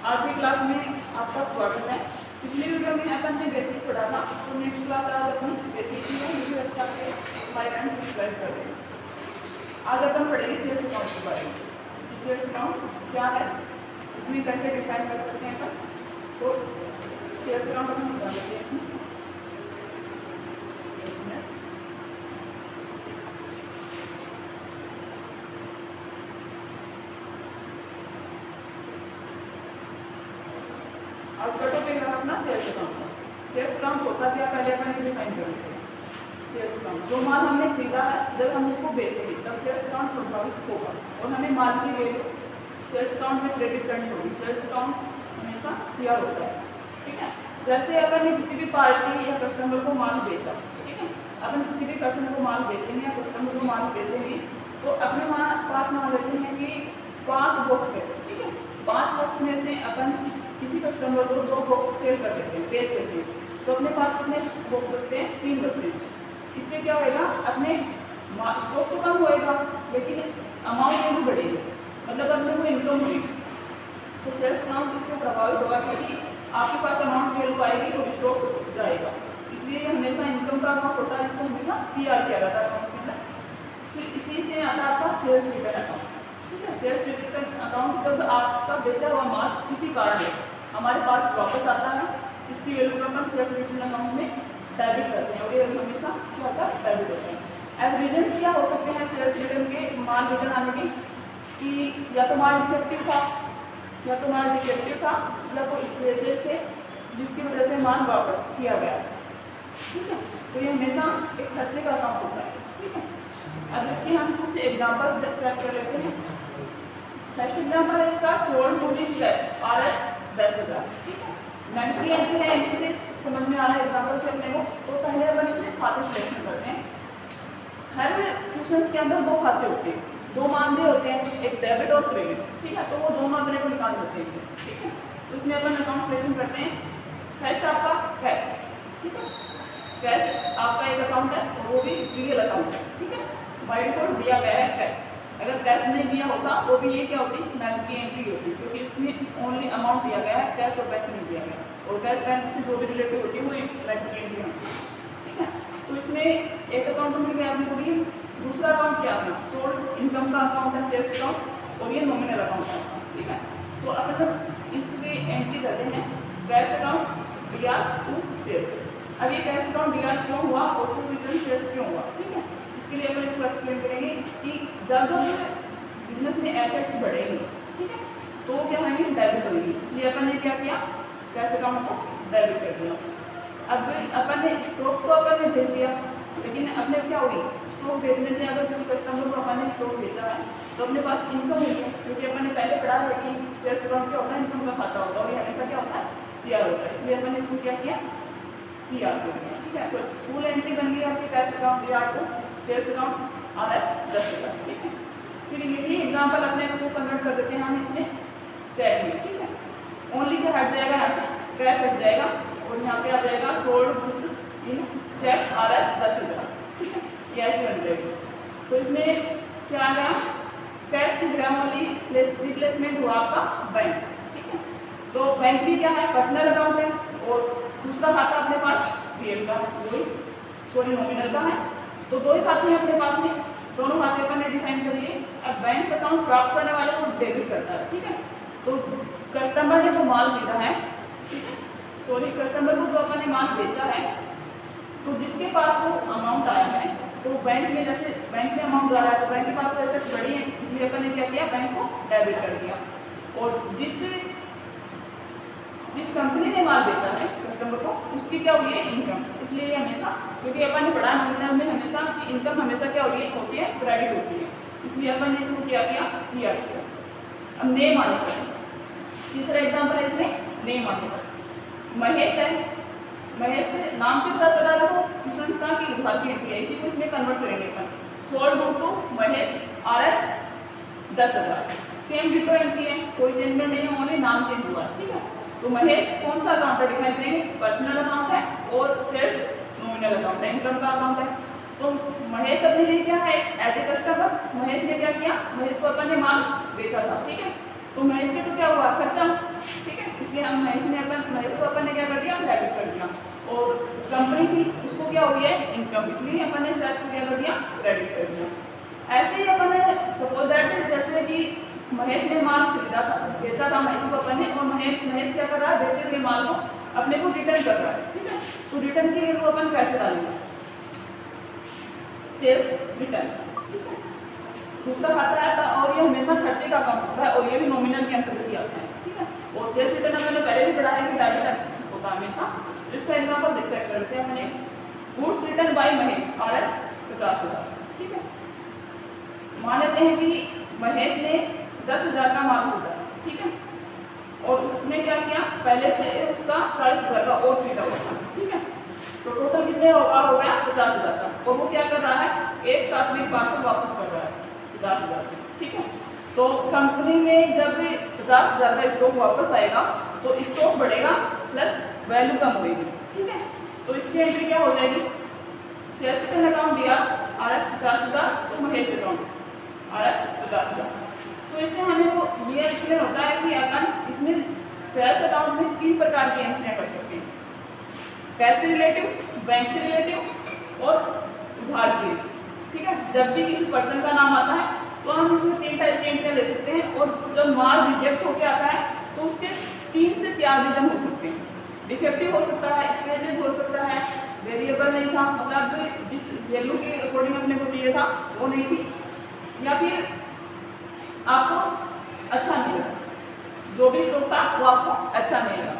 आज की क्लास में आपका स्वागत है। पिछली वीडियो में अपन ने बेसिक पढ़ा था, तो नेक्स्ट क्लास आज अपन बेसिक की है, मुझे अच्छा से हमारे फ्रेंड सब्सक्राइब कर दें। आज अपन पढ़ेंगे सेल्स अकाउंट के बारे में। सेल्स अकाउंट क्या है, इसमें कैसे डिफाइन कर सकते हैं अपन, तो सेल्स अकाउंट अपन बता देते हैं इसमें। आज का टॉपिक है अपना सेल्स अकाउंट। सेल्स अकाउंट होता क्या, पहले अपन डिफाइन करेंगे। सेल्स अकाउंट, जो माल हमने खरीदा है जब हम उसको बेचेंगे तब सेल्स अकाउंट प्रभावित होगा और हमें माल की वैल्यू सेल्स अकाउंट में क्रेडिट करनी होगी। सेल्स अकाउंट हमेशा सीआर होता है, ठीक है। जैसे अपन ने किसी भी पार्टी या कस्टमर को माल बेचा, ठीक है, अपन किसी भी कस्टमर को माल बेचेंगे या कस्टमर को माल बेचेंगे तो अपने पास मान लेते हैं कि 5 बॉक्स है, ठीक है। 5 बॉक्स में से अपन किसी कस्टमर को 2 बॉक्स सेल कर देते हैं, बेच देते हैं, तो अपने पास कितने बॉक्स बचते हैं? 3 बचते हैं। इससे क्या होएगा, अपने स्टॉक तो कम होएगा लेकिन अमाउंट भी बढ़ेगी, मतलब अपने को इनकम होगी। तो सेल्स अकाउंट इससे प्रभावित होगा क्योंकि आपके पास अमाउंट वैल्यू आएगी और स्टॉक जाएगा, इसलिए हमेशा इनकम का अमाउंट होता है, इसको हमेशा सीआर किया जाता है अकाउंट के अंदर। फिर इसी से आता है आपका सेल्स रिटर्न अकाउंट, ठीक है। सेल्स रिटर्न अकाउंट जब आपका बेचा हुआ माल किसी कारण से हमारे पास वापस आता है, इसकी वैल्यू का अपन सेल्स रिटर्न अकाउंट में डेबिट करते हैं और ये हमेशा क्या होता है, डेबिट होता है। अब रीजन्स क्या हो सकते हैं सेल्स रिटर्न के माल रिटर्न आने के, कि या तो माल डिफेक्टिव था या तो माल डिफेक्टिव था मतलब वो स्क्रेचेस थे जिसकी वजह से माल वापस किया गया, ठीक है। तो ये हमेशा एक खर्चे का अकाउंट होता है, ठीक है। अब इसके हम कुछ एग्जाम्पल चेक कर लेते हैं। फर्स्ट एग्जाम्पल है इसका सोल्ड क्लोजिंग कैश RS 10,000, ठीक है। मंथली एंट्री है, एंट्री से समझ में आ रहा है एग्जाम्पल से अपने को। तो पहले अपन इसमें खाते सिलेक्शन करते हैं। हर ट्यूशन के अंदर 2 खाते होते हैं, 2 मानदेय होते हैं, एक डेबिट और क्रेडिट, ठीक है। तो वो दोनों अपने को निकाल देते हैं इसमें, ठीक है। तो इसमें अपन अकाउंट सिलेक्शन करते हैं। फर्स्ट आपका कैश, ठीक है। कैश आपका एक अकाउंट है और वो भी रियल अकाउंट है, ठीक है। बाय डिफॉल्ट दिया गया है कैश। अगर कैश नहीं दिया होता तो भी ये क्या होती, बैंक की एंट्री होती, क्योंकि इसमें ओनली अमाउंट दिया गया है, कैश और बैंक नहीं दिया गया, और कैश बैंक से जो भी रिलेटिव होती है वो बैंक की एंट्री होती है, ठीक है। तो इसमें एक अकाउंट मिल गया आपने को भी। दूसरा अकाउंट क्या है, सोल्ड इनकम का अकाउंट है, सेल्स अकाउंट, और ये नॉमिनल अकाउंट है, ठीक है। तो अपन इसकी एंट्री करते हैं cash account DR to sales. अब ये कैश अकाउंट DR क्यों हुआ और टू रिटर्न सेल्स क्यों हुआ, ठीक है। इसके लिए अपन इसको एक्सप्लेन करेंगे कि जब बिजनेस में एसेट्स बढ़ेंगे, ठीक है, तो क्या होंगे, डेबिट होंगी, इसलिए अपन ने क्या किया, कैश अकाउंट को डेबिट कर दिया। अब अपन ने स्टॉक तो अपन ने भेज दिया, लेकिन अपने क्या हुई, स्टॉक बेचने से अगर किसी कस्टमर को अपन ने स्टॉक बेचा है तो अपने पास इनकम हुई है, क्योंकि अपन ने पहले पढ़ा है कि सेल्स अकाउंट क्या होता है, इनकम का खाता होता है और ये हमेशा क्या होता है, सीआर होता है, इसलिए अपन ने इसको क्या किया, सीआर कर दिया, ठीक है। तो फुल एंट्री बन गई आपकी cash account DR to sales account RS 10,000, ठीक है। फिर यही एग्जाम्पल अपने को कन्वर्ट कर देते हैं हम इसमें चेक में, ठीक है। ओनली क्या हट जाएगा, यहाँ से कैश हट जाएगा और यहाँ पे आ जाएगा sold goods in cheque RS 10,000, ठीक है। ये ऐसे बन जाएगी। तो इसमें क्या आ गया, कैश की जगह ओनली रिप्लेसमेंट हुआ आपका बैंक, ठीक है। तो बैंक भी क्या है, पर्सनल अकाउंट है, और दूसरा खाता अपने पास रियल का है, सॉरी नॉमिनल का है। तो 2 ही खाते हैं अपने पास में, दोनों खाते अपन ने डिफाइन कर लिए। अब बैंक अकाउंट प्राप्त करने वाले को डेबिट करता है, ठीक है। तो कस्टमर ने जो माल खरीदा है, ठीक है, सॉरी कस्टमर को जो अपन ने माल बेचा है, तो जिसके पास वो अमाउंट आया है, तो बैंक में जैसे बैंक में अमाउंट आ रहा है तो बैंक के पास तो एसेट्स बढ़ी है, इसलिए अपन ने क्या किया, बैंक को डेबिट कर दिया। और जिस कंपनी ने माल बेचा है कस्टमर को, उसकी क्या हुई है, इनकम, इसलिए ये हमेशा, क्योंकि अपन ने पढ़ा नॉमिनल में हमेशा कि इनकम हमेशा क्या होती है, क्रेडिट होती है, इसलिए अपन ने इसको क्या किया, सीआर किया। अब नेम आने पर, तीसरा एग्जाम्पल है इसमें नेम आने पर, महेश है, महेश के नाम से पता चला रहा हो ट्यूशन का कि उधार की एंट्री है, इसी को इसमें कन्वर्ट करेंगे अपन, sold good to Mahesh RS 10,000, same ditto entry है, कोई चेंजमेंट नहीं है, ओनली नाम चेंज हुआ, ठीक है। तो महेश कौन सा अकाउंट है, डिफाइन करेंगे, पर्सनल अकाउंट है और सेल्स नॉमिनल अकाउंट है, इनकम का अकाउंट है। तो महेश अपने लिए क्या है, एज ए कस्टमर महेश ने क्या किया, महेश को अपन ने माल बेचा था, ठीक है। तो महेश के तो क्या हुआ, खर्चा, ठीक है, इसलिए हम महेश को अपन ने क्या कर दिया, डेबिट कर दिया। और कंपनी थी, उसको क्या हुई है, इनकम, इसलिए अपन ने सेल्स को क्या कर दिया, क्रेडिट कर दिया। ऐसे ही अपन ने सपोज दैट जैसे कि महेश ने माल खरीदा था, बेचा था महेश को अपन ने, और महेश क्या कर रहा है, बेचे हुए माल को अपने को रिटर्न कर रहा है, ठीक है। तो रिटर्न के लिए वो अपन पैसे डालेंगे, सेल्स रिटर्न, ठीक है। दूसरा खाता है था, और ये हमेशा खर्चे का काम होता है, और ये भी नॉमिनल के अंतर्गत ही आता है, ठीक है। और सेल्स रिटर्न मैंने पहले भी पढ़ा है कि डेबिट होता है हमेशा। इसका एग्जाम्पल चेक करते हैं मैंने, goods return by Mahesh RS 50,000, ठीक है। मान लेते हैं कि महेश ने 10,000 का माल खरीदा, ठीक है, और उसने क्या किया, पहले से उसका 40,000 का और खरीदा हुआ था, ठीक है। तो टोटल कितने हो गया, 50,000 का, और वो क्या कर रहा है, एक साथ में पार्सल वापस कर रहा है 50,000, ठीक है। तो कंपनी में जब 50,000 का स्टॉक वापस आएगा तो स्टॉक बढ़ेगा प्लस वैल्यू कम होगी, ठीक है। तो इसकी एंट्री क्या हो जाएगी, सेल्स रिटर्न अकाउंट दिया RS 50,000, तो महेश अकाउंट RS 50,000। तो इससे हमें वो ये एक्सप्लेन होता है कि अपन इसमें सेल्स अकाउंट में 3 प्रकार की एंट्रियाँ कर सकते हैं, कैश से रिलेटिव, बैंक से रिलेटिव और उधार की, ठीक है। जब भी किसी पर्सन का नाम आता है तो हम इसमें 3 टाइप की एंट्रियाँ ले सकते हैं, और जब माल रिजेक्ट होकर आता है तो उसके 3 से 4 रीजन हो सकते हैं। डिफेक्टिव हो सकता है, स्क्रैचेज हो सकता है, वेरिएबल नहीं था, मतलब जिस वैल्यू के अकॉर्डिंग अपने को चाहिए था वो नहीं थी, या फिर आपको अच्छा नहीं लगा, जो भी स्टॉक था वो आपको अच्छा नहीं लगा।